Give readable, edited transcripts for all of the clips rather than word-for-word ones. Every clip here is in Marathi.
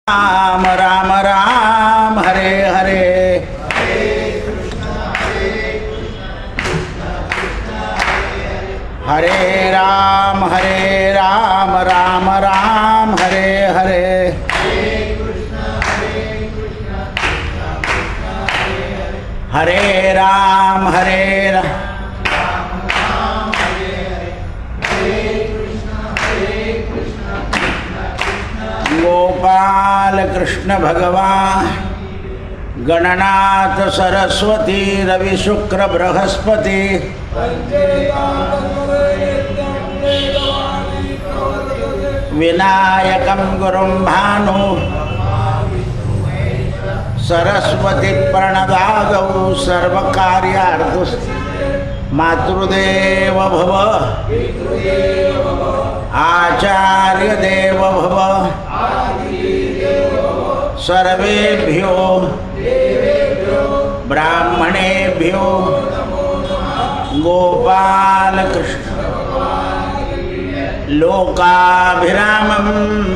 राम राम राम हरे हरे हरे राम राम राम हरे हरे हरे राम गोपाल कृष्ण भगवान गणनाथ सरस्वती रवि शुक्र बृहस्पति विनायकं गुरुं भानु सरस्वती प्रणदादौ सर्वकार्यार्थं मातृदेव भव आचार्य देव भव सर्वेभ्यो ब्राह्मणेभ्यो गोपाल कृष्ण लोकाभिरामं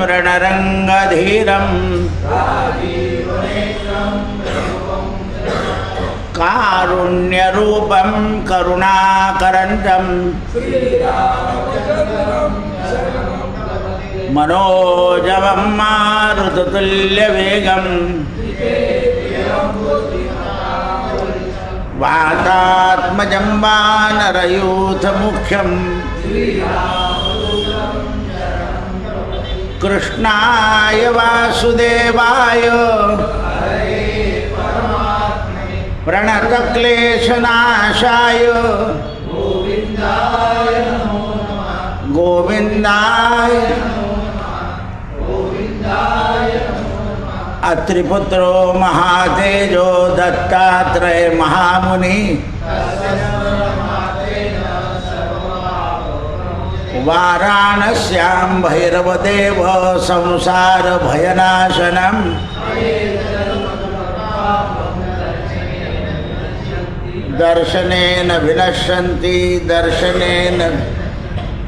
रणरंगधीरं कारुण्यरूपं करुणाकरंतं मनोजवं मारुततुल्यवेगं वातात्मजं वानरयूथमुख्यं कृष्णाय वासुदेवाय प्रणतक्लेशनाशाय गोविंदाय अत्रिपुत्रो महातेजो दत्तात्रेय महामुनि वाराणस्यां भैरवदेव संसार भयनाशनम् दर्शनेन विनश्यन्ति दर्शनेन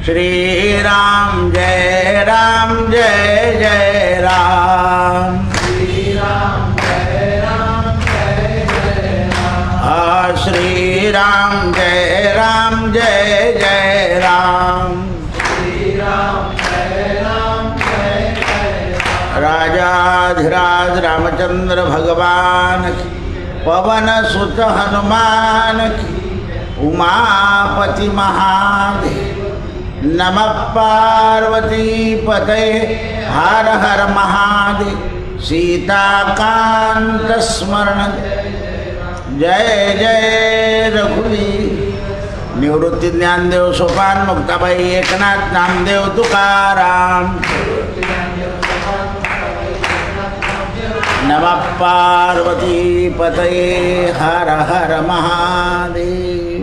श्रीराम जय राम जय जय राम श्रीराम जय राम जय जय राम श्रीराम जय राम जय जय राम श्रीराम जय राम जय जय राजाधिराज रामचंद्र भगवान की पवन सुत हनुमान की उमापति महादेव नमः पार्वती पतये हर हर महादेव सीताकांत स्मरण जय जय रघुवीर निवृत्ती ज्ञानदेव सोपान मुक्ताबाई एकनाथ नामदेव तुकाराम नमः पार्वती पतये हर हर महादेव।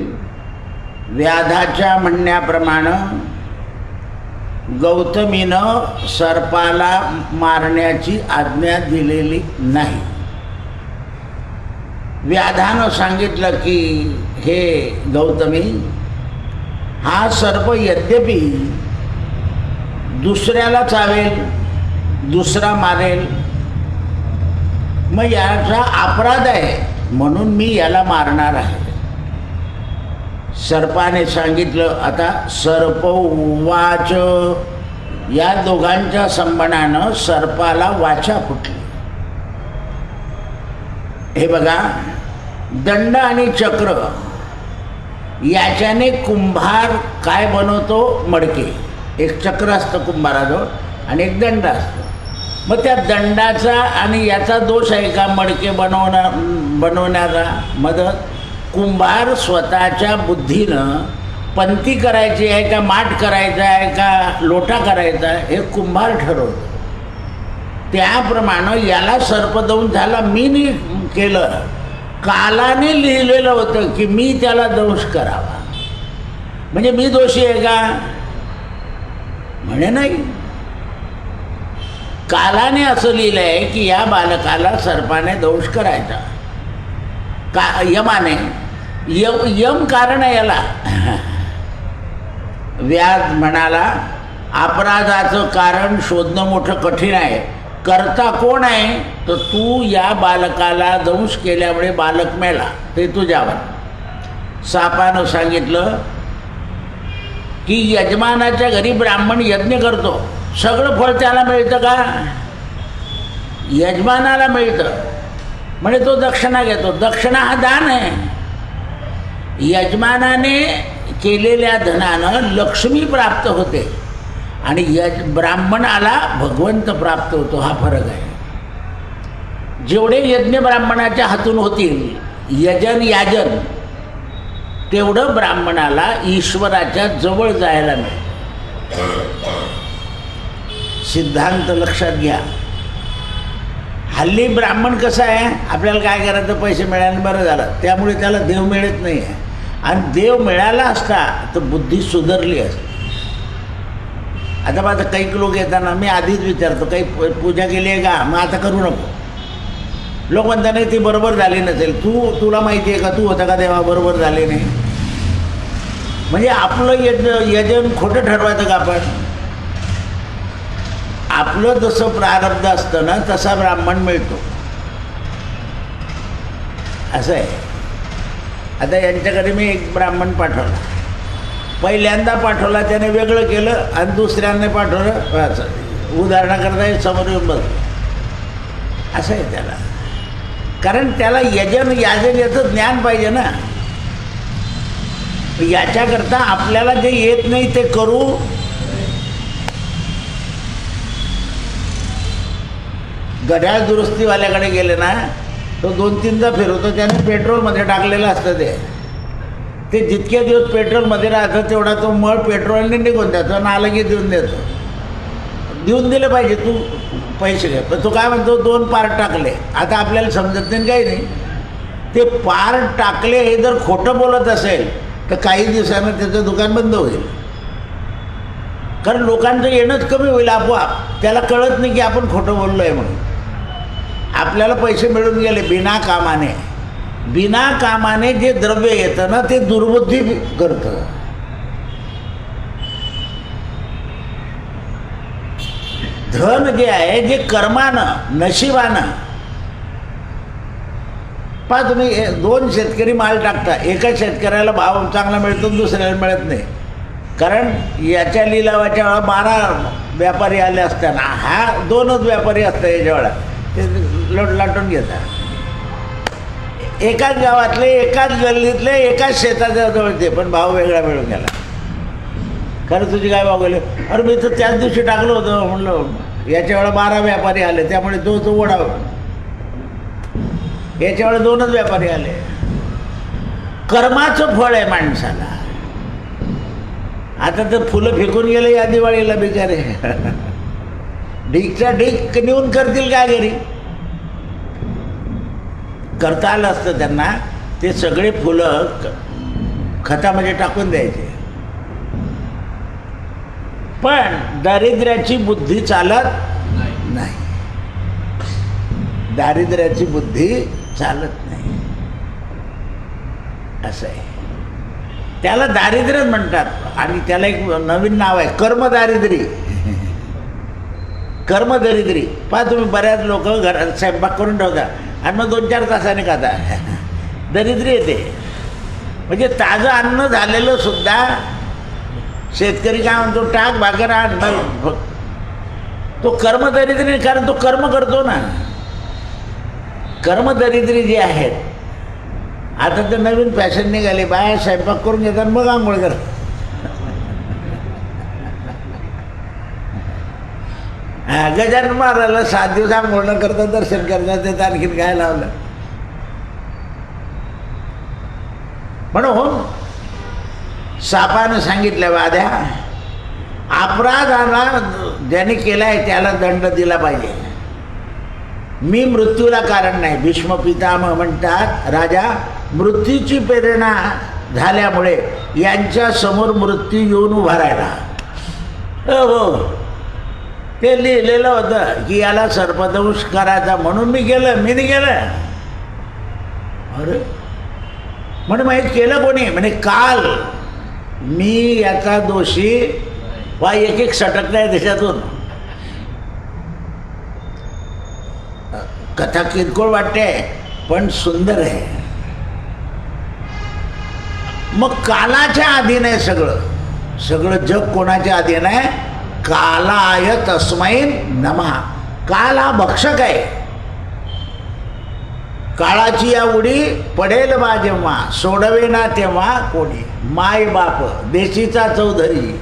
व्याधाच्या म्हणण्याप्रमाणे गौतमीनं सर्पाला मारण्याची आज्ञा दिलेली नाही. व्याधानं सांगितलं की हे गौतमी, हा सर्प यद्यपि दुसऱ्याला चावेल, दुसरा मारेल, मग याचा अपराध आहे म्हणून मी याला मारणार आहे. सर्पाने सांगितलं. आता सर्प उवाच, या दोघांच्या संबंधानं सर्पाला वाचा फुटली. हे बघा, दंड आणि चक्र याच्याने कुंभार काय बनवतो? मडके. एक चक्र असतं कुंभाराजवळ आणि एक दंड असतो. मग त्या दंडाचा आणि याचा दोष आहे का मडके बनवण्याचा? मदत कुंभार स्वतःच्या बुद्धीनं पंती करायची आहे का माठ करायचा आहे का लोटा करायचा आहे हे कुंभार ठरवतो. त्याप्रमाणे याला सर्पदंश झाला. मी केलं, कालाने लिहिलेलं होतं की मी त्याला दंश करावा, म्हणजे मी दोषी आहे का? म्हणे नाही. कालाने असं लिहिलं आहे की या बालकाला सर्पाने दंश करायचा. का यमाने यम कारण आहे याला. व्याध म्हणाला अपराधाचं कारण शोधणं मोठं कठीण आहे, करता कोण आहे? तर तू या बालकाला दंश केल्यामुळे बालक मेला, ते तुझ्यावर. सापानं सांगितलं की यजमानाच्या घरी ब्राह्मण यज्ञ करतो, सगळं फळ त्याला मिळतं का? यजमानाला मिळतं. म्हणजे तो दक्षिणा घेतो. दक्षिणा हा दान आहे. यजमानाने केलेल्या धनानं लक्ष्मी प्राप्त होते आणि ब्राह्मणाला भगवंत प्राप्त होतो. हा फरक आहे. जेवढे यज्ञ ब्राह्मणाच्या हातून होतील यजन याजन, तेवढं ब्राह्मणाला ईश्वराच्या जवळ जायला मिळतं. सिद्धांत लक्षात घ्या. हल्ली ब्राह्मण कसं आहे, आपल्याला काय करायचं, पैसे मिळाले बरं झालं, त्यामुळे त्याला देव मिळत नाही आहे. आणि देव मिळाला असता तर बुद्धी सुधारली असती. आता माझं काही लोक येताना मी आधीच विचारतो, काही पूजा केली आहे का? मग आता करू नको. लोक म्हणतात नाही ती बरोबर झाली नसेल. तुला माहिती आहे का, तू होता का देवा बरोबर झाले नाही? म्हणजे आपलं यजन खोटं ठरवायचं का आपण? आपलं जसं प्रारब्ध असतं ना तसा ब्राह्मण मिळतो, असं आहे. आता यांच्याकडे मी एक ब्राह्मण पाठवला. पहिल्यांदा पाठवला त्याने वेगळं केलं आणि दुसऱ्यांदा पाठवलं उदाहरणाकरता समोर येऊन बसलं, असं आहे त्याला. कारण त्याला यजन याजन याचं ज्ञान पाहिजे ना. याच्याकरता आपल्याला जे येत नाही ते करू. घड्याळ दुरुस्तीवाल्याकडे गेले ना, तो 2-3दा फिरवतो, त्याने पेट्रोलमध्ये टाकलेलं असतं. ते जितके दिवस पेट्रोलमध्ये राहतं तेवढा तो मळ पेट्रोलने निघून द्यायचा, नालगी देऊन देतो. देऊन दिले पाहिजे, तू पैसे घे. पण तो काय म्हणतो, 2 पार्ट टाकले. आता आपल्याला समजत नाही काही नाही. ते पार्ट टाकले हे जर खोटं बोलत असेल तर काही दिवसानं त्याचं दुकान बंद होईल. कारण लोकांचं येणंच कमी होईल आपोआप. त्याला कळत नाही की आपण खोटं बोललो आहे म्हणून. आपल्याला पैसे मिळून गेले बिना कामाने. बिना कामाने जे द्रव्य येतं ना ते दुर्बुद्धी करतं. धन जे आहे जे कर्मानं नशिबानं. पहा तुम्ही 2 शेतकरी माल टाकता, एका शेतकऱ्याला भाव चांगला मिळतो, दुसऱ्याला मिळत नाही. कारण याच्या लिलावाच्या वेळा 12 व्यापारी आले असताना हा 2च व्यापारी असतात याच्या वेळा. ते लोट लाटून घेतात. एकाच गावातले, एकाच गल्लीतले, एकाच शेताच्या जवळचे, पण भाव वेगळा मिळून गेला. खरं तुझी काय भाव गेले? अरे मी तर त्याच दिवशी टाकलं होतं. म्हणलं याच्या वेळा 12 व्यापारी आले, त्यामुळे तो ओढा. याच्या वेळा 2च व्यापारी आले. कर्माचं फळ आहे माणसाला. आता तर फुलं फेकून गेले या दिवाळीला बिचारे. ढीकच्या ढीक नेऊन करतील काय घरी? करता आलं असतं त्यांना, ते सगळे फुलं खतामध्ये टाकून द्यायचे. पण दारिद्र्याची बुद्धी चालत नाही. दारिद्र्याची बुद्धी चालत नाही, असं आहे. त्याला दारिद्र्य म्हणतात. आणि त्याला एक नवीन नाव आहे, कर्मदारिद्री. कर्मदरिद्री. पहा तुम्ही, बऱ्याच लोक घरात स्वयंपाक करून ठेवतात आणि मग 2-4 तासाने खाता. दरिद्री येते. म्हणजे ताजं अन्न झालेलं सुद्धा शेतकरी काय म्हणतो, टाक भाकर आण. तो कर्मदरिद्री, कारण तो कर्म करतो ना. कर्मदरिद्री जी आहेत, आता तर नवीन फॅशन निघाली, बाहेर स्वयंपाक करून घेतात मग आंघोळ करतात. गजानन महाराजला 7 दिवस आंघोळ न करता दर्शन करतात. त्यात आणखीन काय लावलं? म्हणून सापानं सांगितलं, वाद्या अपराधाला ज्याने केलाय त्याला दंड दिला पाहिजे. मी मृत्यूला कारण नाही. भीष्म पितामह म्हणतात, राजा मृत्यूची प्रेरणा झाल्यामुळे यांच्या समोर मृत्यू येऊन उभा राहिला. हो, ते लिहिलेलं होतं की याला सर्पदंश करायचा, म्हणून मी गेलं. मी नाही गेलं. अरे म्हणे माहीत केलं कोणी? म्हणे काल मी याचा दोषी. वा एक सटकलाय देशातून. कथा किरकोळ वाटते पण सुंदर आहे. मग कालाच्या अधीन आहे सगळं. सगळं जग कोणाच्या अधीन आहे? कालाय तस्मै नमः. काल हा भक्षक आहे. काळाची या उडी पडेल बा जेव्हा, सोडवे ना तेव्हा कोणी. माय बाप देशीचा चौधरी,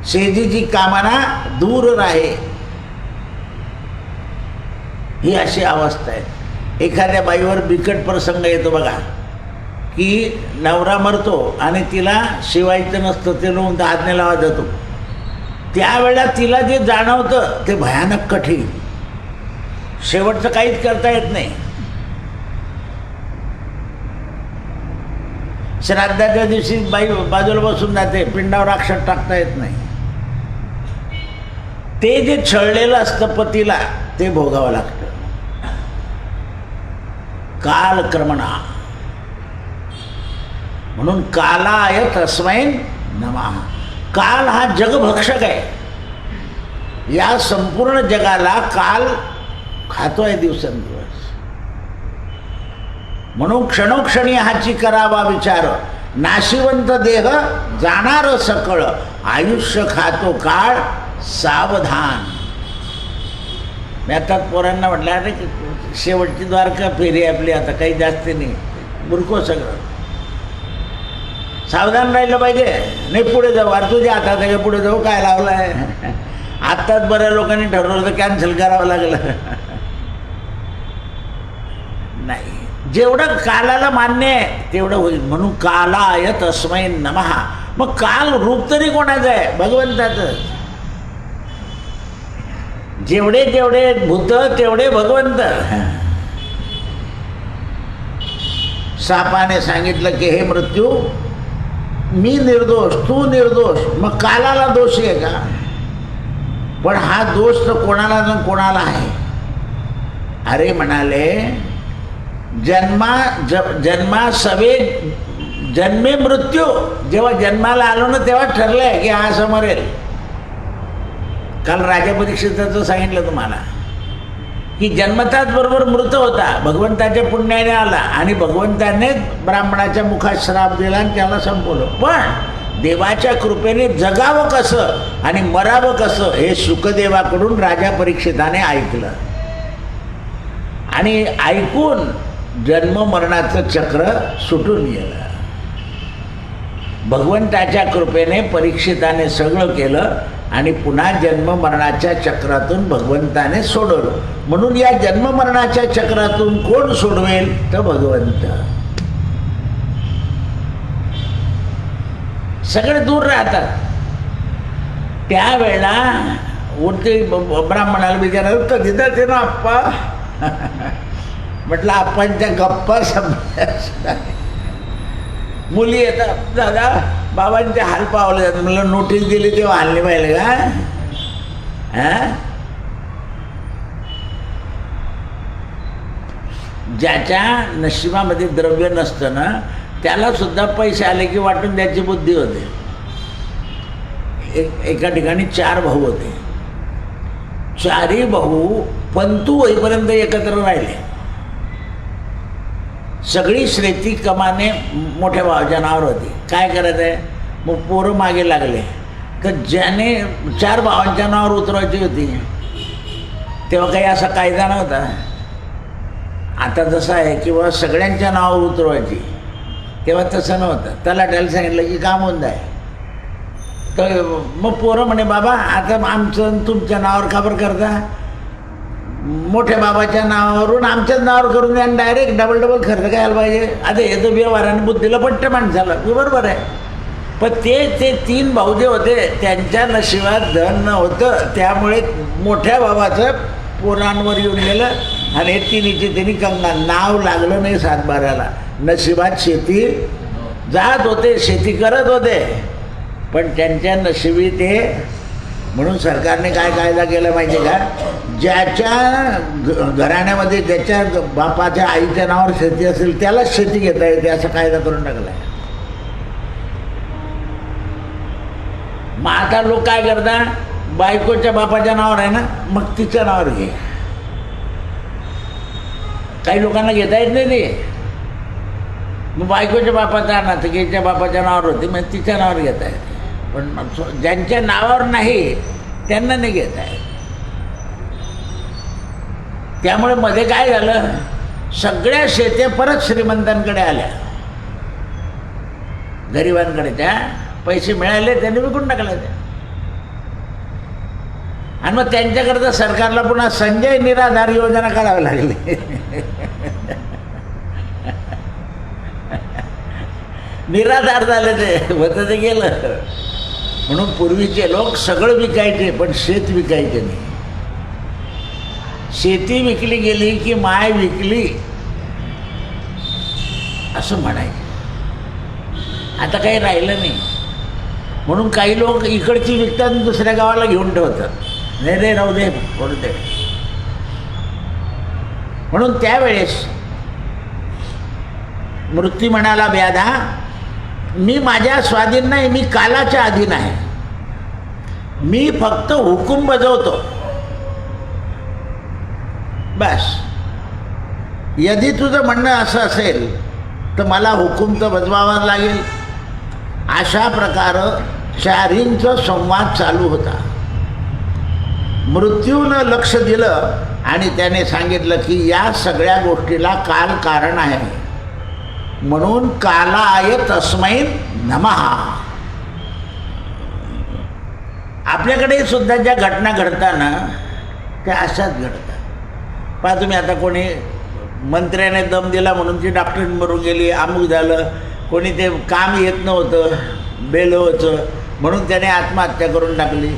सेजीची कामना दूर राहे. ही अशी अवस्था आहे. एखाद्या बाईवर बिकट प्रसंग येतो बघा, की नवरा मरतो आणि तिला शिवायचं नसतं, ते लोक आज्ञा लावा जातो. त्यावेळेला तिला जे जाणवतं ते भयानक कठीण. शेवटचं काहीच करता येत नाही. श्राद्धाच्या दिवशी बाई बाजूला बसून जाते, पिंडावर अक्षर टाकता येत नाही. ते जे छळलेलं असतं पतीला ते भोगावं लागतं. कालक्रमणा. म्हणून कालाय तस्मै नमः. काल हा जगभक्षक आहे. या संपूर्ण जगाला काल खातोय दिवसेंदिवस. म्हणून क्षणोक्षणी हाची करावा विचार. नाशिवंत देह जाणार सकळ, आयुष्य खातो काळ सावधान. मी आता पोरांना म्हटलं, अरे शेवटची द्वारका फेरी आपली, आता काही जास्त नाही, बुरको सगळं. सावधान राहिलं पाहिजे. नाही पुढे जाऊ, अरे तुझ्या हातात आहे, पुढे जाऊ काय लावलं आहे. आत्ताच बऱ्या लोकांनी ठरवलं तर कॅन्सल करावं लागलं. नाही, जेवढं कालाला मान्य आहे तेवढं होईल. म्हणून कालाय तस्मै नमः. मग काल रूप तरी कोणाचं आहे? भगवंताचं. जेवढे जेवढे भूत तेवढे भगवंत. सापाने सांगितलं की हे मृत्यू, मी निर्दोष, तू निर्दोष, मग कालाला दोषी आहे का? पण हा दोष तर कोणाला न कोणाला आहे. अरे म्हणाले, जन्मा सवे जन्मे मृत्यू. जेव्हा जन्माला आलो ना तेव्हा ठरलंय की हा असं मरेल. काल राजा परीक्षिताचं सांगितलं तुम्हाला की जन्मताच बरोबर मृत होता, भगवंताच्या पुण्याने आला आणि भगवंताने ब्राह्मणाच्या मुखात श्राप दिला आणि त्याला संपवलं. पण देवाच्या कृपेने जगावं कसं आणि मरावं कसं हे शुकदेवाकडून राजा परीक्षिताने ऐकलं. आणि ऐकून जन्म मरणाचं चक्र सुटून गेलं. भगवंताच्या कृपेने परीक्षिताने सगळं केलं आणि पुन्हा जन्म मरणाच्या चक्रातून भगवंताने सोडवलं. म्हणून या जन्म मरणाच्या चक्रातून कोण सोडवेल? तर भगवंत. सगळे दूर राहतात. त्यावेळेला उरते ब्राह्मणाला विचारायला कधी जाते ना आप्पा. म्हटलं आप्पांच्या गप्पा समजा. मुली येतात, दादा बाबांचे हाल पावले जातात. म्हणलं नोटीस दिली तेव्हा हालले पाहिजे का? ज्याच्या नशिबामध्ये द्रव्य नसतं ना त्याला सुद्धा पैसे आले की वाटून द्यायची बुद्धी होते. एका ठिकाणी 4 भाऊ होते. 4ही भाऊ पंतू होईपर्यंत एकत्र राहिले. सगळी शेती कमाने मोठ्या भावाच्या नावावर होती. काय करायचं आहे? मग पोरं मागे लागले. तर ज्याने 4 भावांच्या नावावर उतरवायची होती तेव्हा काही असा कायदा नव्हता. आता जसं आहे किंवा सगळ्यांच्या नावावर उतरवायची, तेव्हा तसं नव्हतं. तलाट्याला सांगितलं की काम होऊन जाय. तर मग पोरं म्हणे, बाबा आता आमचं तुमच्या नावावर का बरं करता? मोठ्या बाबाच्या नावावरून आमच्याच नावावर करून द्या आणि डायरेक्ट डबल खर्च करायला पाहिजे. आता हे तर व्यवहाराने बुद्धीला पट्ट माणसाला बरोबर आहे. पण ते 3 भाऊ जे होते त्यांच्या नशिबात धन नव्हतं, त्यामुळे मोठ्या बाबाचं पोरांवर येऊन गेलं आणि हे तिन्हीची तिन्ही कंगाल. नाव लागलं नाही 7-12ला. नशिबात शेती जात होते, शेती करत होते, पण त्यांच्या नशिबी ते. म्हणून सरकारने काय कायदा केला माहिती आहे का? ज्याच्या घराण्यामध्ये ज्याच्या बापाच्या आईच्या नावावर शेती असेल त्यालाच शेती घेता येते असा कायदा करून टाकला आहे. मग आता लोक काय करतात? बायकोच्या बापाच्या नावावर आहे ना, मग तिच्या नावावर घे. काही लोकांना घेता येत नाही ते. मग बायकोच्या बापाचा नातकीच्या बापाच्या नावावर होती, मग तिच्या नावावर घेता येते. पण ज्यांच्या नावावर नाही त्यांना नाही घेता येत. त्यामुळे मध्ये काय झालं, सगळ्या शेत्या परत श्रीमंतांकडे आल्या. गरिबांकडे त्या पैसे मिळाले त्यांनी विकून टाकले त्या. आणि मग त्यांच्याकरता सरकारला पुन्हा संजय निराधार योजना करावी लागली. निराधार झाले ते, होतं ते गेलं. म्हणून पूर्वीचे लोक सगळं विकायचे पण शेत विकायचे नाही. शेती विकली गेली की माय विकली असं म्हणायचं. आता काही राहिलं नाही. म्हणून काही लोक इकडची विकतात आणि दुसऱ्या गावाला घेऊन ठेवतात. नाही रे राहू दे पडू दे. म्हणून त्यावेळेस मृत्यू म्हणाला व्याधा, मी माझ्या स्वाधीन नाही, मी कालाच्या अधीन आहे. मी फक्त हुकूम बजावतो बस. यदि तुझं म्हणणं असं असेल तर मला हुकूम तर बजवावा लागेल. अशा प्रकारे चारींचा संवाद चालू होता. मृत्यूनं लक्ष दिलं आणि त्याने सांगितलं की या सगळ्या गोष्टीला काल कारण आहे, म्हणून कालाय तस्मै नमः. आपल्याकडे सुद्धा ज्या घटना घडतात ना त्या अशाच घडतात. पहा तुम्ही, आता कोणी मंत्र्याने दम दिला म्हणून ती डॉक्टर मरून गेली, अमुक झालं. कोणी ते काम येत नव्हतं, बेलवचं म्हणून त्याने आत्महत्या करून टाकली.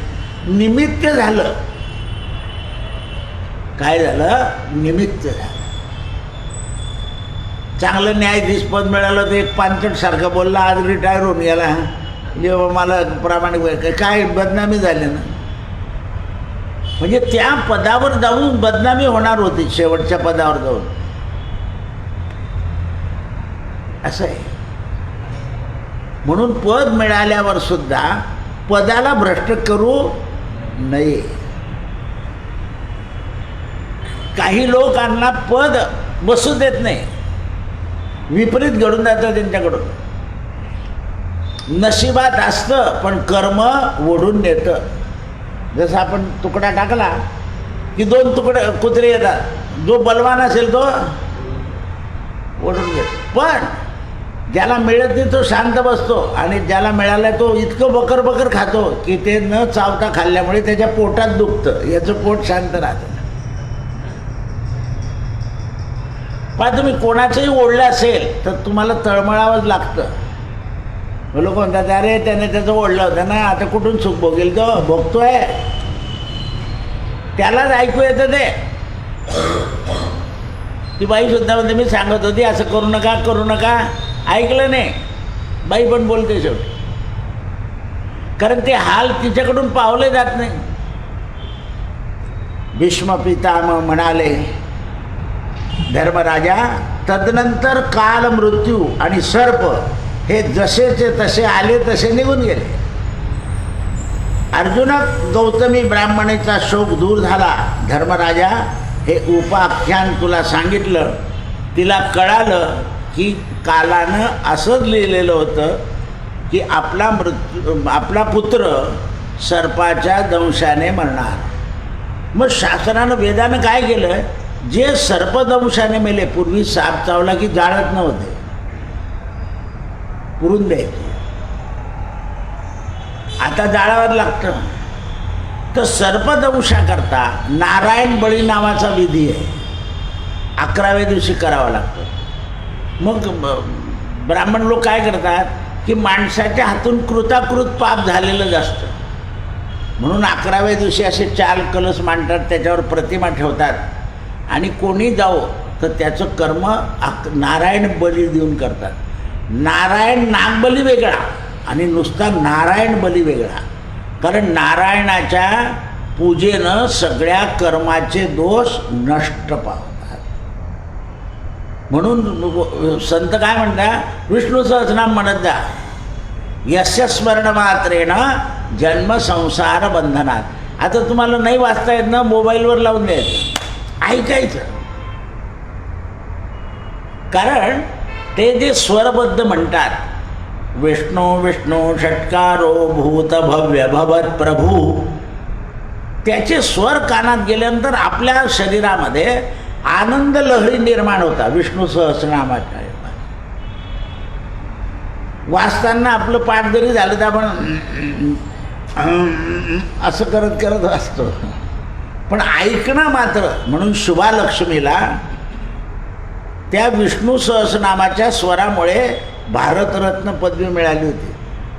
निमित्त झालं. काय झालं? निमित्त झालं. चांगलं न्यायाधीश पद मिळालं तर एक पानचटसारखं बोलला, आज रिटायर होऊन गेला. जेव्हा मला प्रामाणिक काय बदनामी झाली ना. म्हणजे त्या पदावर जाऊन बदनामी होणार होती, शेवटच्या पदावर जाऊन. असं आहे. म्हणून पद मिळाल्यावर सुद्धा पदाला भ्रष्ट करू नये. काही लोकांना पद बसू देत नाही, विपरीत घडून जातं त्यांच्याकडून. नशिबात असतं पण कर्म ओढून नेतं. जसं आपण तुकडा टाकला की 2 तुकडे कुत्रे येतात. जो बलवान असेल तो ओढून घेतो, पण ज्याला मिळत नाही तो शांत बसतो. आणि ज्याला मिळालं तो इतकं बकर बकर खातो की ते न चावता खाल्ल्यामुळे त्याच्या पोटात दुखतं, याचं पोट शांत राहतं. पण तुम्ही कोणाचंही ओढलं असेल तर तुम्हाला तळमळावंच लागतं. लोक म्हणतात अरे त्याने त्याचं ओढलं होतं ना, आता कुठून सुख भोगेल तो, भोगतोय. त्यालाच ऐकू येतं ते. ती बाई सुद्धा म्हणते, मी सांगत होती असं करू नका करू नका, ऐकलं नाही. बाई पण बोलते शेवटी, कारण ते हाल तिच्याकडून पावले जात नाही. भीष्म पितामह म्हणाले, धर्मराजा, तदनंतर काल, मृत्यू आणि सर्प हे जसेचे तसे आले तसे निघून गेले. अर्जुना, गौतमी ब्राह्मणीचा शोक दूर झाला. धर्मराजा, हे उपाख्यान तुला सांगितलं. तिला कळालं की कालानं असंच लिहिलेलं होतं की आपला पुत्र सर्पाच्या दंशाने मरणार. मग शास्त्रानं, वेदानं काय केलं, जे सर्पदंशाने मेले, पूर्वी साप चावला की जाळत नव्हते, पुरून द्यायचे. आता जाळावर लागतं. तर सर्पदंशाकरता नारायण बळी नावाचा विधी आहे, 11व्या दिवशी करावा लागतो. मग ब्राह्मण लोक काय करतात की माणसाच्या हातून कृताकृत पाप झालेलं जास्त, म्हणून 11व्या दिवशी असे 4 कलश मांडतात, त्याच्यावर प्रतिमा ठेवतात. आणि कोणी जाओ तर त्याचं कर्म नारायण बली देऊन करतात. नारायण नागबली वेगळा आणि नुसता नारायण बली वेगळा. कारण नारायणाच्या पूजेनं सगळ्या कर्माचे दोष नष्ट पावतात. म्हणून संत काय म्हणतात, विष्णू सहस्रनाम म्हणत जा. यस्य स्मरण मात्रेण जन्म संसार बंधनात. आता तुम्हाला नाही वाचता येत ना, मोबाईलवर लावून द्यायचं, ऐकायचं. कारण ते जे स्वरबद्ध म्हणतात, विष्णू विष्णू षटकारो भूत भव्य भवत प्रभू, त्याचे स्वर कानात गेल्यानंतर आपल्या शरीरामध्ये आनंद लहरी निर्माण होता. विष्णू सहस्रनामाच्या वाचताना आपलं पाठ जरी झालं तर आपण असं करत करत असतो, पण ऐकणं मात्र, म्हणून शुभालक्ष्मीला त्या विष्णू सहस्रनामाच्या स्वरामुळे भारतरत्न पदवी मिळाली होती.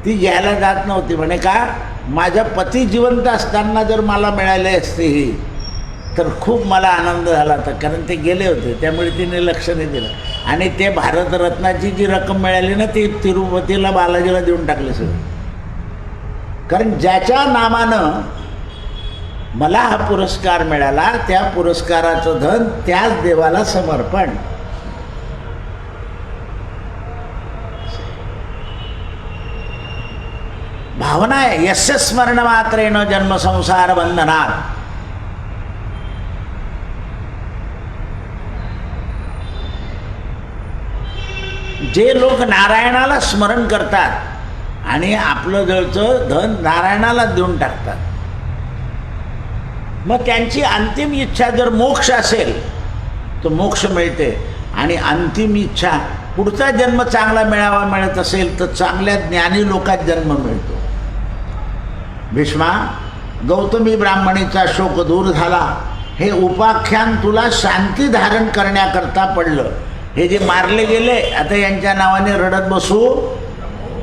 ती घ्यायला जात नव्हती. म्हणे का, माझ्या पती जिवंत असताना जर मला मिळाली असती तर खूप मला आनंद झाला होता, कारण ते गेले होते, त्यामुळे तिने लक्ष नाही दिलं. आणि ते भारतरत्नाची जी रक्कम मिळाली ना, ती तिरुपतीला बालाजीला देऊन टाकली सगळं. कारण ज्याच्या नामानं मला हा पुरस्कार मिळाला, त्या पुरस्काराचं धन त्याच देवाला समर्पण. भावना आहे. यस्य स्मरण मात्रेण जन्म संसार बंधनात. जे लोक नारायणाला स्मरण करतात आणि आपलं जवळचं धन नारायणाला देऊन टाकतात, मग त्यांची अंतिम इच्छा जर मोक्ष असेल तर मोक्ष मिळते, आणि अंतिम इच्छा पुढचा जन्म चांगला मिळावा मिळत असेल तर चांगल्या ज्ञानी लोकात जन्म मिळतो. भीष्मा, गौतमी ब्राह्मणीचा शोक दूर झाला, हे उपाख्यान तुला शांती धारण करण्याकरता पडलं. हे जे मारले गेले, आता यांच्या नावाने रडत बसू,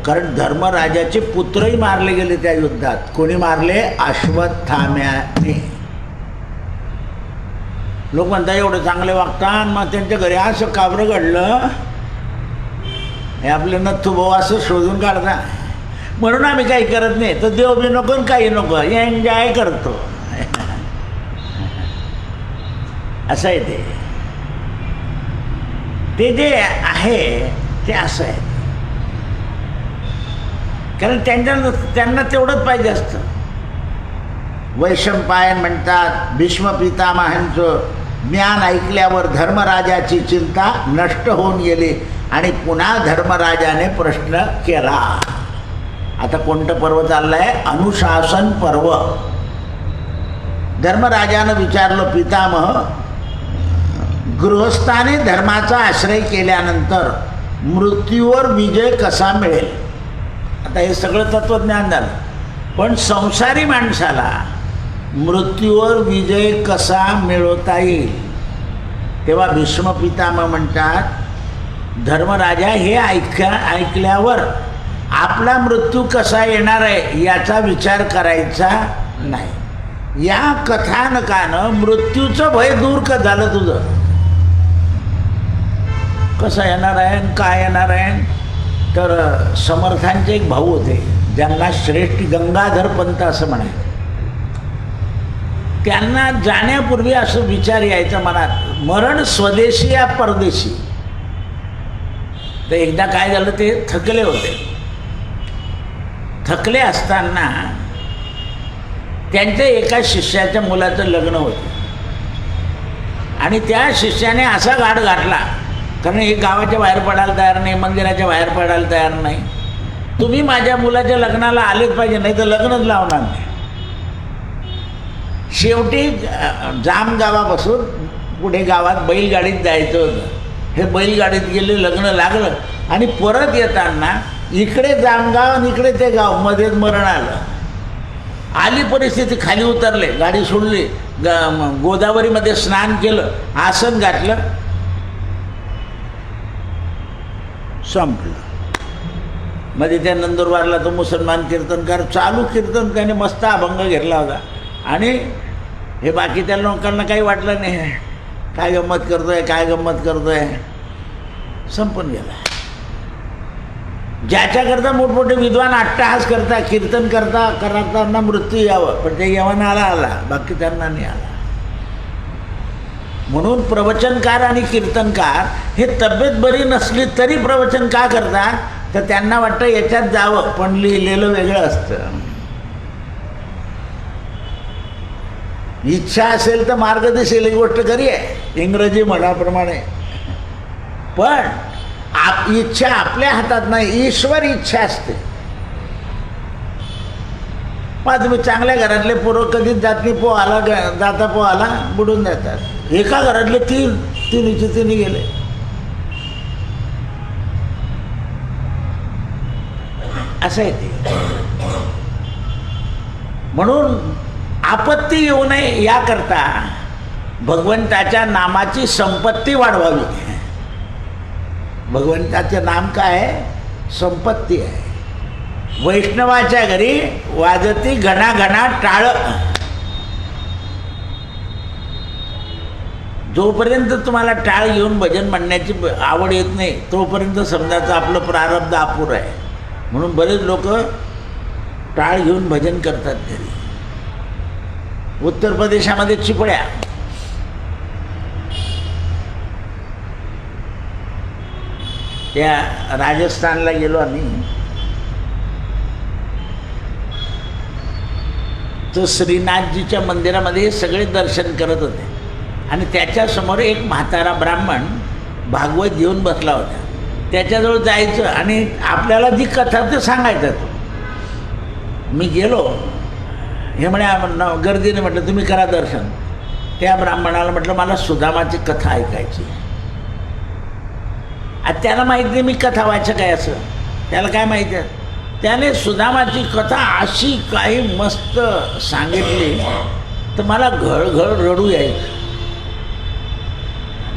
कारण धर्मराजाचे पुत्रही मारले गेले त्या युद्धात. कोणी मारले? अश्वत्थाम्याने. लोक म्हणतात एवढं चांगले वागतात, मग त्यांच्या घरी असं काबरं घडलं, हे आपले नथू भाऊ असं शोधून काढता. म्हणून आम्ही काही करत नाही, तर देव बी नको काही नको, एन्जॉय करतो. असं आहे ते जे आहे ते असं आहे. कारण त्यांना तेवढंच पाहिजे असतं. वैशंपायन म्हणतात, भीष्म पितामहांचं ज्ञान ऐकल्यावर धर्मराजाची चिंता नष्ट होऊन गेली आणि पुन्हा धर्मराजाने प्रश्न केला. आता कोणतं पर्व चाललं आहे? अनुशासन पर्व. धर्मराजानं विचारलं, पितामह, गृहस्थाने धर्माचा आश्रय केल्यानंतर मृत्यूवर विजय कसा मिळेल? आता हे सगळं तत्त्वज्ञान झालं, पण संसारी माणसाला मृत्यूवर विजय कसा मिळवता येईल? तेव्हा भीष्म पितामह म्हणतात, धर्मराजा, हे ऐकल्यावर आपला मृत्यू कसा येणार आहे याचा विचार करायचा नाही. या कथानकानं मृत्यूचं भय दूर का झालं तुझं? कसं येणार आहे, काय येणार आहे? तर समर्थांचे एक भाऊ होते, ज्यांना श्रेष्ठ गंगाधर पंत असं म्हणायचं. त्यांना जाण्यापूर्वी असं विचार यायचा मनात, मरण स्वदेशी या परदेशी. तर एकदा काय झालं, ते थकले होते. थकले असताना त्यांच्या एका शिष्याच्या मुलाचं लग्न होतं, आणि त्या शिष्याने असा घाट घातला, कारण हे गावाच्या बाहेर पडायला तयार नाही, मंदिराच्या बाहेर पडायला तयार नाही. तुम्ही माझ्या मुलाच्या लग्नाला आलेच पाहिजे, नाही तर लग्नच लावणार नाही. शेवटी जाम गावापासून पुढे गावात बैलगाडीत जायचं होतं. हे बैलगाडीत गेले, लग्न लागलं, आणि परत येताना इकडे जामगाव आणि इकडे ते गाव, मध्येच मरण आलं. आली परिस्थिती, खाली उतरले, गाडी सोडली, गोदावरीमध्ये स्नान केलं, आसन घातलं, संपलं. मध्ये त्या नंदुरबारला तो मुसलमान कीर्तनकार चालू कीर्तन, त्याने मस्त अभंग घेतला होता, आणि हे बाकीच्या लोकांना काही वाटलं नाही, काय गंमत करतोय, काय गंमत करतोय, संपून गेला. ज्याच्याकरता मोठमोठे विद्वान अट्टहास करता, कीर्तन करताना मृत्यू यावं, पण ते यवना आला, बाकी त्यांना नाही आला. म्हणून प्रवचनकार आणि कीर्तनकार हे तब्येत बरी नसली तरी प्रवचन का करतात? तर त्यांना वाटतं याच्यात जावं, पण लिहिलेलं वेगळं असतं. इच्छा असेल तर मार्ग दिसेल, ही गोष्ट खरी आहे, इंग्रजी म्हणाप्रमाणे. पण इच्छा आपल्या हातात नाही, ईश्वर इच्छा असते. मग तुम्ही चांगल्या घरातले पोरं कधीच जात नाही, पोहाला जाता पोहाला बुडून जातात. एका घरातले तिन्ही गेले. असं आहे ते. म्हणून आपत्ती येऊ नये याकरता भगवंताच्या नामाची संपत्ती वाढवावी. भगवंताचे नाम काय आहे? संपत्ती आहे. वैष्णवाच्या घरी वाजती घणाघणा टाळ. जोपर्यंत तुम्हाला टाळ घेऊन भजन म्हणण्याची आवड येत नाही तोपर्यंत समजायचं आपलं प्रारब्ध अपुरं आहे. म्हणून बरेच लोक टाळ घेऊन भजन करतात घरी. उत्तर प्रदेशामध्ये चिपळ्या, त्या राजस्थानला गेलो आम्ही, तर श्रीनाथजीच्या मंदिरामध्ये सगळे दर्शन करत होते आणि त्याच्यासमोर एक म्हातारा ब्राह्मण भागवत घेऊन बसला होता. त्याच्याजवळ जायचं आणि आपल्याला जी कथा ते सांगायचं. मी गेलो, हे म्हणे गर्दीने म्हटलं तुम्ही करा दर्शन. त्या ब्राह्मणाला म्हटलं मला सुदामाची कथा ऐकायची. आता त्याला माहीत नाही मी कथा वाचक आहे असं, त्याला काय माहिती आहे. त्याने सुदामाची कथा अशी काही मस्त सांगितली तर मला घळघळ रडू यायचं.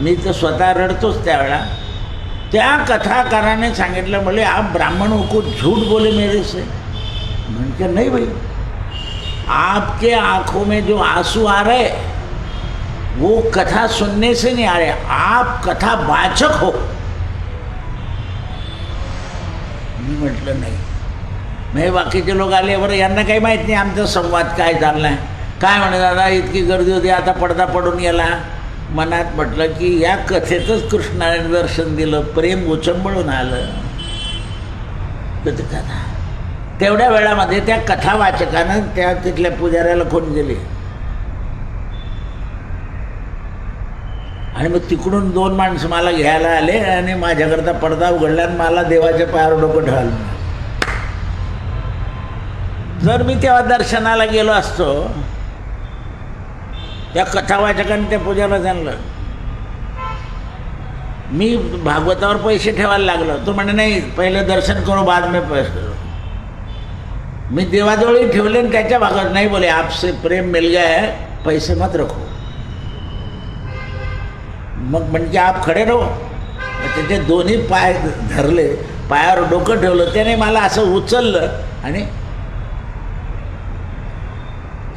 मी तर स्वतः रडतोच त्यावेळा. त्या कथाकाराने सांगितलं म्हणजे आप ब्राह्मणों को झूठ बोले मेरे से. म्हणजे नहीं भाई, आपके आँखों में जो आंसू आ रहे वो कथा सुनने से नहीं आ रहे, आप कथा वाचक हो. मी म्हटलं नाही. नाही, बाकीचे लोक आले, बरं यांना काही माहीत नाही आमचा संवाद काय चालला आहे. काय म्हणे दादा इतकी गर्दी होती, आता पडदा पडून गेला. मनात म्हटलं की या कथेतच कृष्णाने दर्शन दिलं, प्रेम उचंबळून आलं. कथा तेवढ्या वेळामध्ये त्या कथावाचकानं त्या तिथल्या पुजाऱ्याला फोन केली आणि मग तिकडून 2 माणसं मला घ्यायला आले आणि माझ्याकरता पडदा उघडला आणि मला देवाच्या पायावर डोकं ठेवायला. जर मी तेव्हा दर्शनाला गेलो असतो, त्या कथावाचकाने त्या पूजाला जाणलं, मी भागवतावर पैसे ठेवायला लागलो. तो म्हणे नाही, पहिले दर्शन करो बाद में पैसे करो. मी देवाजवळही ठेवले आणि त्याच्या भागात नाही बोले आपसे प्रेम मिल गया है, पैसे मत रखो. मग म्हणजे आप खडे रहो. त्याचे दोन्ही पाय धरले, पायावर डोकं ठेवलं, त्याने मला असं उचललं आणि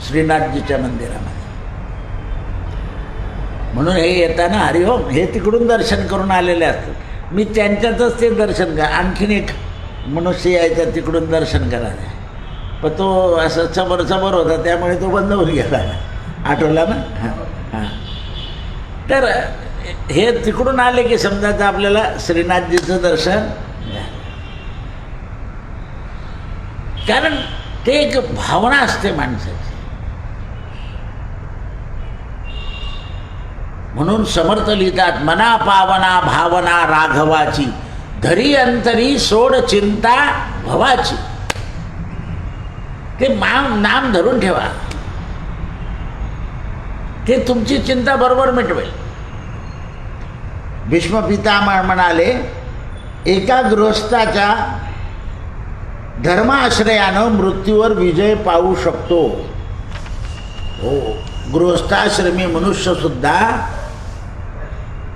श्रीनाथजीच्या मंदिरामध्ये. म्हणून हे येताना हरिओम हे तिकडून दर्शन करून आलेले असतात. मी त्यांच्यातच ते दर्शन करा. आणखीन एक मनुष्य यायचा तिकडून दर्शन करायला, पण तो असं समोर होता त्यामुळे तो बंद होऊन गेला. आठवला ना. हां. तर हे तिकडून आले की समजायचं आपल्याला श्रीनाथजीचं दर्शन, कारण ते एक भावना असते माणसाची. म्हणून समर्थ लिहितात, मना पावना भावना राघवाची, धरी अंतरी सोड चिंता भवाची. ते नाम धरून ठेवा, ते तुमची चिंता बरोबर मिटवेल. भीष्म पितामह म्हणाले, एका गृहस्थाच्या धर्माश्रयानं मृत्यूवर विजय पाहू शकतो. हो, गृहस्थाश्रमी मनुष्यसुद्धा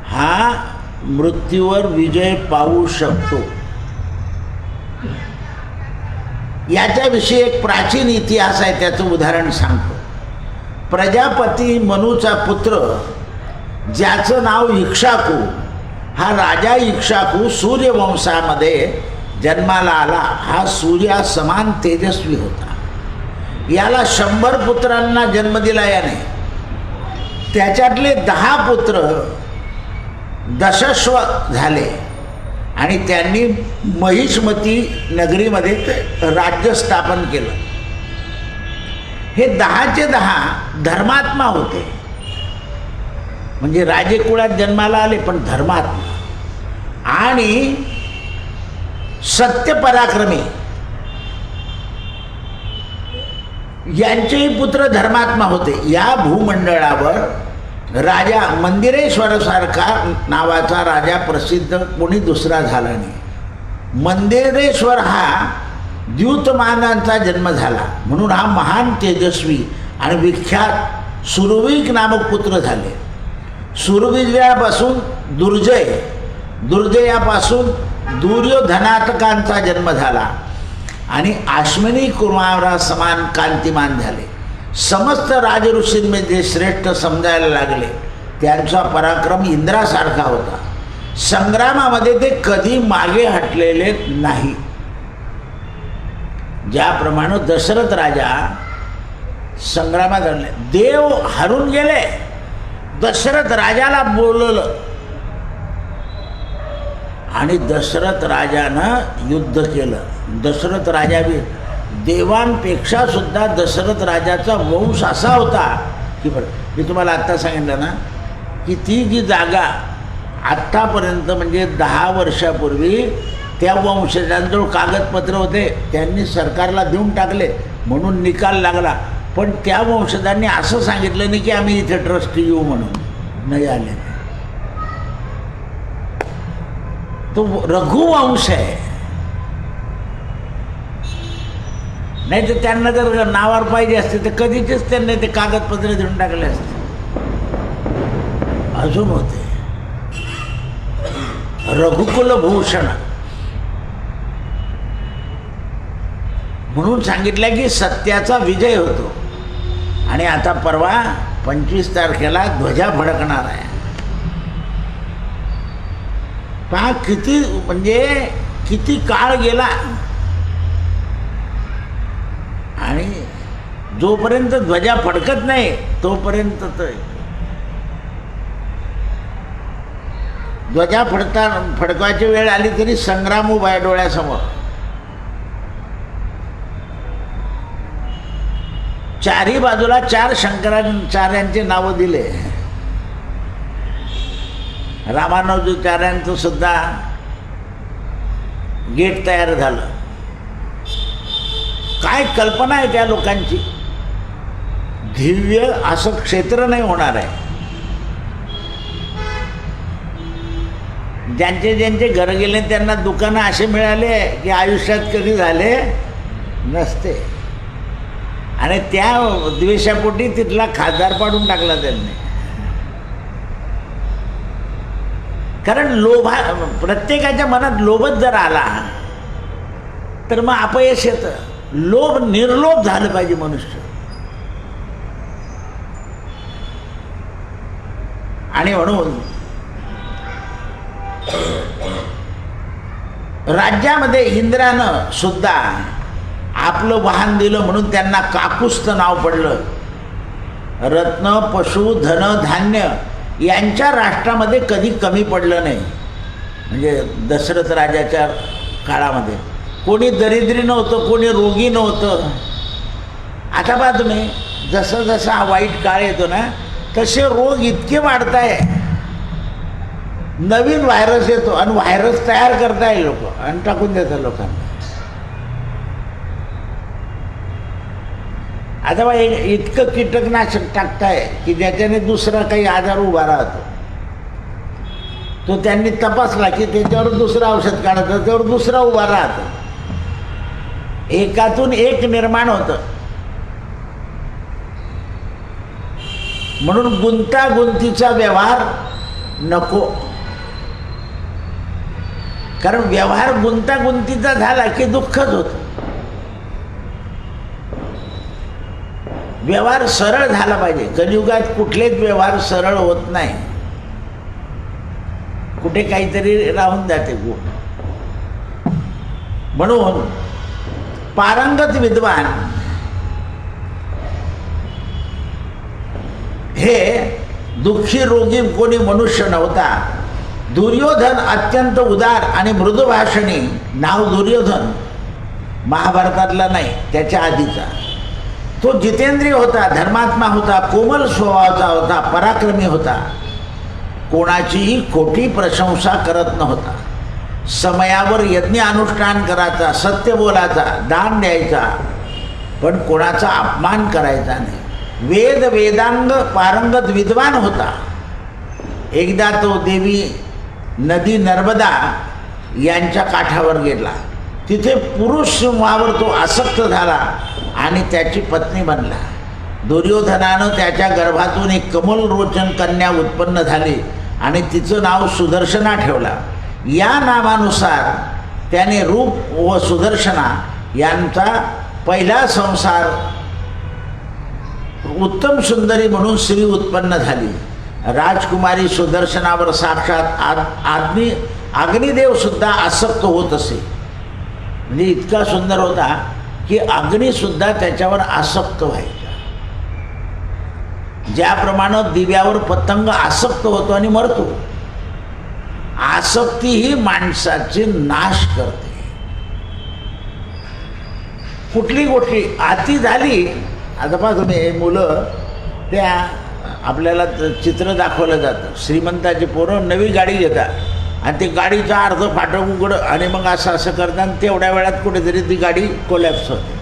हा मृत्यूवर विजय पाहू शकतो. याच्याविषयी एक प्राचीन इतिहास आहे, त्याचं उदाहरण सांगतो. प्रजापती मनूचा पुत्र ज्याचं नाव इक्ष्वाकू, हा राजा इक्ष्वाकू सूर्यवंशामध्ये जन्माला आला. हा सूर्यासमान तेजस्वी होता. याला 100 पुत्रांना जन्म दिला याने. त्याच्यातले 10 पुत्र दशस्व झाले आणि त्यांनी महिष्मती नगरीमध्ये राज्य स्थापन केलं. हे 10चे 10 धर्मात्मा होते, म्हणजे राजेकुळात जन्माला आले पण धर्मात्मा. आणि सत्य पराक्रमी यांचेही पुत्र धर्मात्मा होते. या भूमंडळावर राजा मंदिरेश्वरासारखा नावाचा राजा प्रसिद्ध कोणी दुसरा झाला नाही. मंदिरेश्वर हा द्यूतमानांचा जन्म झाला म्हणून हा महान तेजस्वी आणि विख्यात सुरवीक नामक पुत्र झाले. सुरविजयापासून दुर्जय, दुर्जयापासून दुर्योधनातकांचा जन्म झाला आणि अश्विनी कुमारा समान कांतिमान झाले. समस्त राजऋषींमध्ये श्रेष्ठ समजायला लागले. त्यांचा पराक्रम इंद्रासारखा होता. संग्रामामध्ये ते कधी मागे हटलेले नाही. ज्याप्रमाणे दशरथ राजा संग्रामात हरले, देव हरून गेले, दशरथ राजाला बोलवलं आणि दशरथ राजानं युद्ध केलं. दशरथ राजा बी देवांपेक्षा सुद्धा दशरथ राजाचा वंश असा होता की मी तुम्हाला आत्ता सांगितलं ना की ती जी जागा आत्तापर्यंत म्हणजे 10 वर्षापूर्वी त्या वंशजांजवळ कागदपत्र होते, त्यांनी सरकारला देऊन टाकले म्हणून निकाल लागला. पण त्या वंशजांनी असं सांगितलं नाही की आम्ही इथे ट्रस्टी येऊ म्हणून, नाही आले. तो रघुवंश आहे. नाही तर त्यांना जर नावावर पाहिजे असते तर कधीचेच त्यांनी ते कागदपत्र देऊन टाकले असते. अजून होते रघुकुल भूषण म्हणून सांगितलं की सत्याचा विजय होतो. आणि आता परवा 25 तारखेला ध्वजा फडकणार आहे. पहा किती म्हणजे किती काळ गेला आणि जोपर्यंत ध्वजा फडकत नाही तोपर्यंत ध्वजा फडकवायची वेळ आली तरी संग्राम उभा आहे डोळ्यासमोर. चारही बाजूला 4 शंकराचार्यांचे नावं दिले. रामानुजाचार्यांचं सुद्धा गेट तयार झालं. काय कल्पना आहे त्या लोकांची. दिव्य असं क्षेत्र नाही होणार आहे. ज्यांचे ज्यांचे घर गेले त्यांना दुकानं असे मिळाले की आयुष्यात कधी झाले नसते. आणि त्या द्वेषापोटी तिथला खासदार पाडून टाकला त्यांनी. कारण लोभा प्रत्येकाच्या मनात लोभच जर आला तर मग अपयश येतं. लोभ निर्लोभ झालं पाहिजे मनुष्य. आणि म्हणून राज्यामध्ये इंद्रानं सुद्धा आपलं वाहन दिलं म्हणून त्यांना काकुस्थ नाव पडलं. रत्न, पशु, धन, धान्य यांच्या राष्ट्रामध्ये कधी कमी पडलं नाही. म्हणजे दशरथ राजाच्या काळामध्ये कोणी दरिद्री नव्हतं, कोणी रोगी नव्हतं. आता पहा तुम्ही जसं जसं हा वाईट काळ येतो ना तसे रोग इतके वाढत आहे. नवीन व्हायरस येतो आणि व्हायरस तयार करताय लोक आणि टाकून देतात लोकांना. आता बा इतकं कीटकनाशक टाकताय की ज्याच्याने दुसरा काही आजार उभा राहतो. तो त्यांनी तपासला की त्याच्यावर दुसरं औषध काढतं, त्याच्यावर दुसरा उभा राहतो. एकातून एक निर्माण होतं. म्हणून गुंतागुंतीचा व्यवहार नको. कारण व्यवहार गुंतागुंतीचा झाला की दुःखच होतं. व्यवहार सरळ झाला पाहिजे. कलियुगात कुठलेच व्यवहार सरळ होत नाही. कुठे काहीतरी राहून जाते गुण. म्हणून पारंगत विद्वान हे दुःखी रोगी कोणी मनुष्य नव्हता. दुर्योधन अत्यंत उदार आणि मृदुभाषणी. नाव दुर्योधन महाभारतातला नाही, त्याच्या आधीचा. तो जितेंद्रिय होता, धर्मात्मा होता, कोमल स्वभावाचा होता, पराक्रमी होता. कोणाचीही खोटी प्रशंसा करत नव्हता. समयावर यज्ञ अनुष्ठान करायचा, सत्य बोलायचा, दान द्यायचा, पण कोणाचा अपमान करायचा नाही. वेद वेदांग पारंगत विद्वान होता. एकदा तो देवी नदी नर्मदा यांच्या काठावर गेला. तिथे पुरुष सिंहावर तो आसक्त झाला आणि त्याची पत्नी बनला. दुर्योधनानं त्याच्या गर्भातून एक कमलरोचन कन्या उत्पन्न झाली आणि तिचं नाव सुदर्शना ठेवला. या नावानुसार त्याने रूप व सुदर्शना यांचा पहिला संसार उत्तम सुंदरी म्हणून स्त्री उत्पन्न झाली. राजकुमारी सुदर्शनावर साक्षात अग्निदेव सुद्धा आसक्त होत असे. म्हणजे इतका सुंदर होता की अग्निसुद्धा त्याच्यावर आसक्त व्हायचा. ज्याप्रमाणे दिव्यावर पतंग आसक्त होतो आणि मरतो, आसक्ती ही माणसाची नाश करते. कुठली गोष्टी अति झाली. आता पहा तुम्ही, मुलं त्या आपल्याला चित्र दाखवलं जातं. श्रीमंताची पोरं नवी गाडी घेतात आणि ते गाडीचा अर्ध फाटक उघड आणि मग असं करतात आणि तेवढ्या वेळात कुठेतरी ती गाडी कोलॅप्स होते.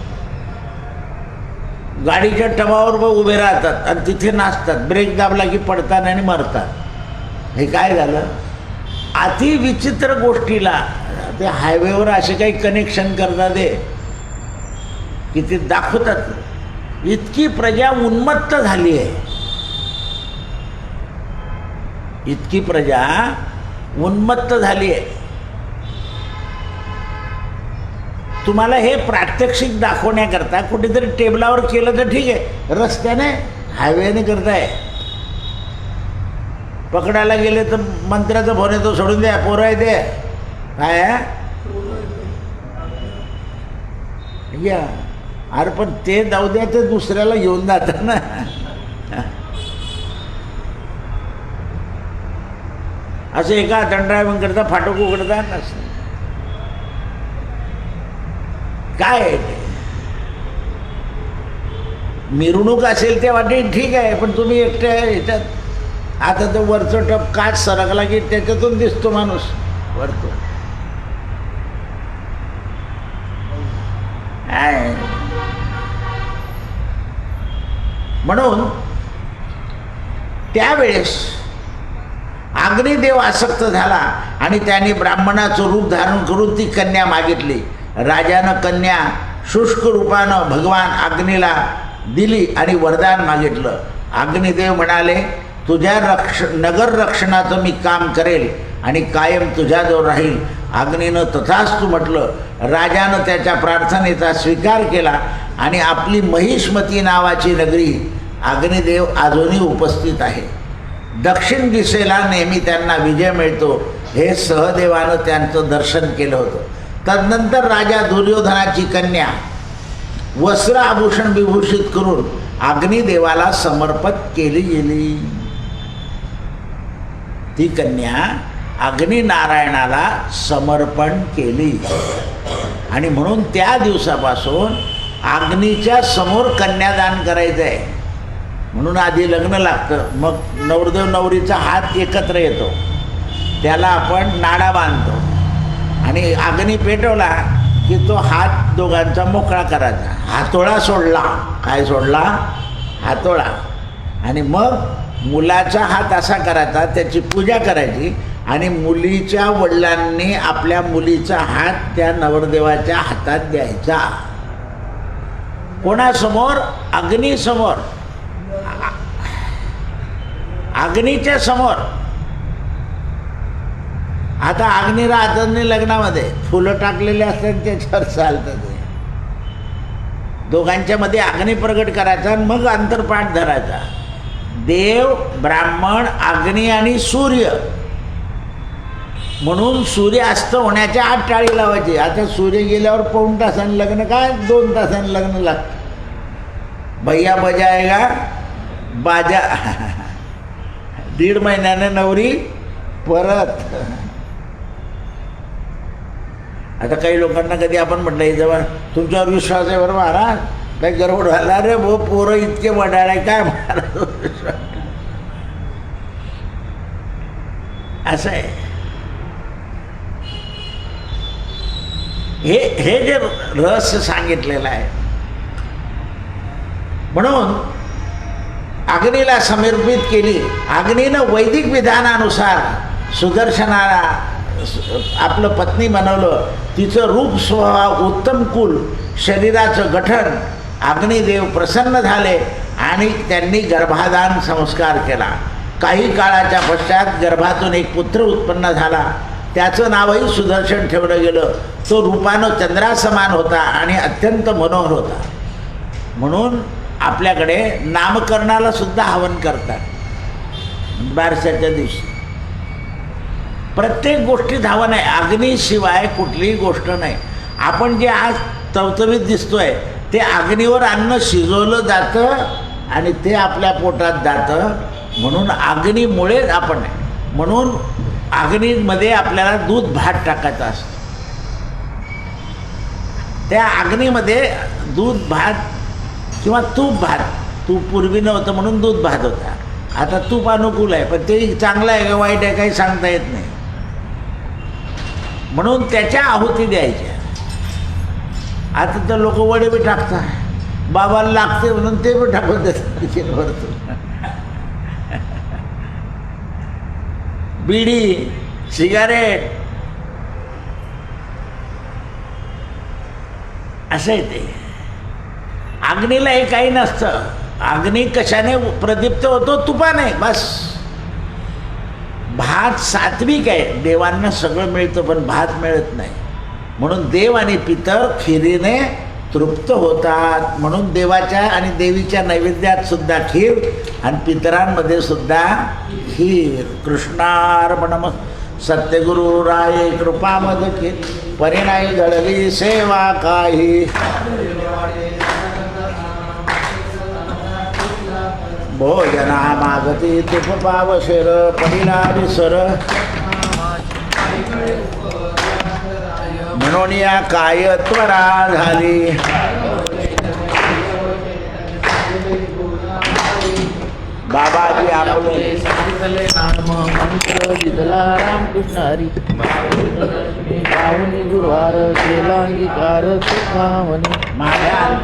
गाडीच्या टबावर उभे राहतात आणि तिथे नाचतात, ब्रेक दाबला की पडतात आणि मरतात. हे काय झालं? अति विचित्र गोष्टीला ते हायवेवर असे काही कनेक्शन करतात की ते दाखवतात. इतकी प्रजा उन्मत्त झाली आहे, इतकी प्रजा उन्मत्त झाली आहे. तुम्हाला हे प्रात्यक्षिक दाखवण्याकरता कुठेतरी टेबलावर केलं तर ठीक आहे, रस्त्याने हायवेने करताय. पकडायला गेले तर मंत्र्याचा फोन येतो, सोडून द्या, पोरं आहे ते काय या. अरे पण ते जाऊ द्या, ते दुसऱ्याला घेऊन जातात ना. असं एका दंडरायवण करता फाटक उघडतात असं काय आहे ते. मिरवणूक असेल तेव्हा ठीक आहे, पण तुम्ही एकट्या ह्याच्यात आता तो वरचं टप काच सरकला की त्याच्यातून दिसतो माणूस वरतो. म्हणून त्यावेळेस अग्निदेव आसक्त झाला आणि त्याने ब्राह्मणाचं रूप धारण करून ती कन्या मागितली. राजानं कन्या शुष्क रूपानं भगवान अग्नीला दिली आणि वरदान मागितलं. अग्निदेव म्हणाले, तुझ्या नगर रक्षणाचं मी काम करेल आणि कायम तुझ्याजवळ राहील. अग्नीनं तथास्तु म्हटलं. राजानं त्याच्या प्रार्थनेचा स्वीकार केला आणि आपली महिष्मती नावाची नगरी अग्निदेव अजूनही उपस्थित आहे. दक्षिण दिशेला नेहमी त्यांना विजय मिळतो. हे सहदेवानं त्यांचं दर्शन केलं होतं. तदनंतर राजा दुर्योधनाची कन्या वस्त्र आभूषण विभूषित करून अग्निदेवाला समर्पित केली गेली. ती कन्या अग्निनारायणाला समर्पण केली आणि म्हणून त्या दिवसापासून अग्नीच्या समोर कन्यादान करायचं आहे. म्हणून आधी लग्न लागतं, मग नवरदेव नवरीचा हात एकत्र येतो, त्याला आपण नाडा बांधतो आणि अग्नी पेटवला की तो हात दोघांचा मोकळा करायचा. हातोळा सोडला. काय सोडला? हातोळा. आणि मग मुलाचा हात असा करायचा, त्याची पूजा करायची आणि मुलीच्या वडिलांनी आपल्या मुलीचा हात त्या नवरदेवाच्या हातात द्यायचा. कोणासमोर? अग्नीसमोर, अग्नीच्या समोर. आता अग्नी राहतात नाही लग्नामध्ये, फुलं टाकलेले असतात त्याच्यावर चालतं. ते दोघांच्या मध्ये अग्नी प्रगट करायचा आणि मग अंतरपाठ धरायचा. देव, ब्राह्मण, अग्नी आणि सूर्य म्हणून सूर्यास्त होण्याच्या 8 टाळी लावायची. आता सूर्य गेल्यावर 1.5 तासांनी लग्न, काय 2 तासांनी लग्न लागतं. भैया बजाएगा बाजा. 1.5 महिन्याने नवरी परत. आता काही लोकांना कधी आपण म्हटलं, हे जवळ तुमच्यावर विश्वास आहे बरोबर, महाराज काही गडबड व्हायला, रे भाऊ पोरं इतके वडाळ आहे काय महाराज. असं आहे. हे जे रहस्य सांगितलेलं आहे. म्हणून अग्नीला समर्पित केली. अग्नीनं वैदिक विधानानुसार सुदर्शनाला आपलं पत्नी बनवलं. तिचं रूप, स्वभाव, उत्तम कुल, शरीराचं गठन, अग्निदेव प्रसन्न झाले आणि त्यांनी गर्भाधान संस्कार केला. काही काळाच्या पश्चात गर्भातून एक पुत्र उत्पन्न झाला. त्याचं नावही सुदर्शन ठेवलं गेलं. तो रूपानं चंद्रासमान होता आणि अत्यंत मनोहर होता. म्हणून आपल्याकडे नामकरणाला सुद्धा हवन करतात बारशाच्या दिवशी. प्रत्येक गोष्टीत हवन आहे. अग्नीशिवाय कुठलीही गोष्ट नाही. आपण जे आज तवतवीत दिसतोय ते अग्नीवर अन्न शिजवलं जातं आणि ते आपल्या पोटात जातं. म्हणून अग्नीमुळेच आपण आहे. म्हणून अग्नीमध्ये आपल्याला दूध भात टाकायचं असतं. त्या अग्नीमध्ये दूध भात किंवा तूप भात, तूप पूर्वी नव्हतं म्हणून दूध भात होता. आता तूप अनुकूल आहे, पण ते चांगलं आहे का वाईट आहे काही सांगता येत नाही. म्हणून त्याच्या आहुती द्यायच्या. आता तर लोक वडे बी टाकतात, बाबाला लागते म्हणून ते बी टाकून देतात. बिडी, सिगारेट असं आहे ते. अग्नीला हे काही नसतं. अग्नी कशाने प्रदीप्त होतो? तुपाने, बस. भात सात्विक आहे. देवांना सगळं मिळतं पण भात मिळत नाही. म्हणून देव आणि पितर खिरीने तृप्त होतात. म्हणून देवाच्या आणि देवीच्या नैवेद्यात सुद्धा खीर आणि पितरांमध्ये सुद्धा खीर. कृष्णार्पणम. सत्यगुरु राये कृपामद खीर, परिणाई घडली सेवा काही. भोजना मागती तुप पावशेर, पडिला विसर. म्हणून या काय त्वरा झाली. बाबाजी आपले सांगितले नाम मंत्र दिदला रामकृष्ण हरी. पाहुणी गुरुवार केला अंगीकार सुखावणी. माझ्या